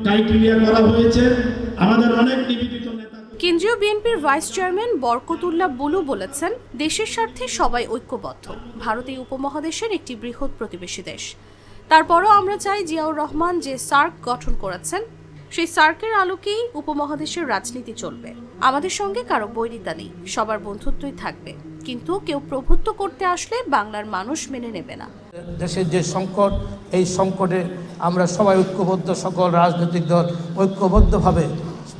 Criteria করা হয়েছে। আমাদের অনেক নিবেদিত নেতা। কেন্দ্রীয় বিএনপির ভাইস চেয়ারম্যান বরকতুল্লাহ বুলু বলেছেন, দেশের স্বার্থে সবাই ঐক্যবদ্ধ। ভারত এই উপমহাদেশের একটি বৃহৎ প্রতিবেশী দেশ। তারপরও আমরা চাই জিয়াউর রহমান যে সার্ক গঠন করেছেন, সেই সার্কের আলোকেই উপমহাদেশের রাজনীতি চলবে। আমাদের সঙ্গে কারো বৈরিতা নেই, সবার বন্ধুত্বই থাকবে। কিন্তু কেউ প্রভুত্ব করতে আসলে বাংলার মানুষ মেনে নেবে না। দেশের যে সংকট, এই সংকটে আমরা সবাই ঐক্যবদ্ধ, সকল রাজনৈতিক দল ঐক্যবদ্ধভাবে,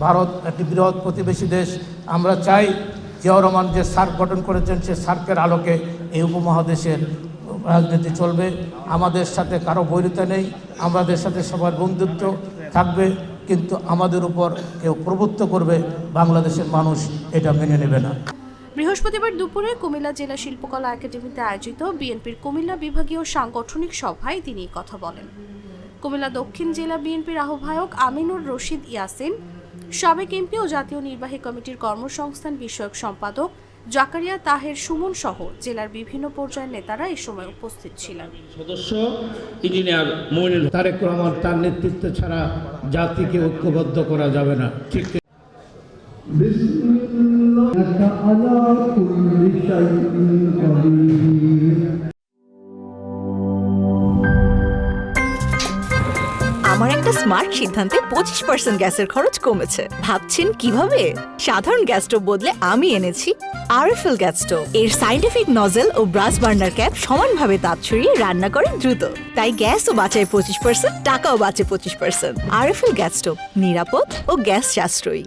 ভারত একটি বৃহৎ প্রতিবেশী দেশ, আমরা চাই জিয়াউর রহমান যে সার্ক গঠন করেছেন সে সার্কের আলোকে এই উপমহাদেশের রাজনীতি চলবে। আমাদের সাথে কারো বৈরিতা নেই, আমাদের সাথে সবার বন্ধুত্ব থাকবে, কিন্তু আমাদের উপর কেউ প্রভুত্ব করবে, বাংলাদেশের মানুষ এটা মেনে নেবে না। বৃহস্পতিবার দুপুরে কুমিল্লা জেলা শিল্পকলা একাডেমিতে আয়োজিত বিএনপির কুমিল্লা বিভাগীয় সাংগঠনিক সভায় তিনি কথা বলেন। কুমিল্লা দক্ষিণ জেলা বিএনপির আহ্বায়ক আমিনুর রশিদ ইয়াসিন, সাবেক এমপি ও জাতীয় নির্বাহী কমিটির কর্মসংস্থান বিষয়ক সম্পাদক জাকারিয়া তাহের সুমন সহ জেলার বিভিন্ন পর্যায়ের নেতারা এই সময় উপস্থিত ছিলেন। সদস্য ইঞ্জিনিয়ার মইনুল তারেক রহমান তার নেতৃত্ব ছাড়া জাতিকে ঐক্যবদ্ধ করা যাবে না। ঠিক আমার একটা স্মার্ট সিদ্ধান্তে 25% গ্যাসের খরচ কমেছে। ভাবছেন কিভাবে? সাধারণ গ্যাস স্টোভ বদলে আমি এনেছি আরএফএল গ্যাস স্টোভ। এর সাইন্টিফিক নজল ও ব্রাস বার্নার ক্যাপ সমানভাবে তাপ ছড়িয়ে রান্না করে দ্রুত। তাই গ্যাসও বাঁচায় 25%, টাকাও বাঁচে 25%। আরএফএল গ্যাস স্টোভ নিরাপদ ও গ্যাস সাশ্রয়ী।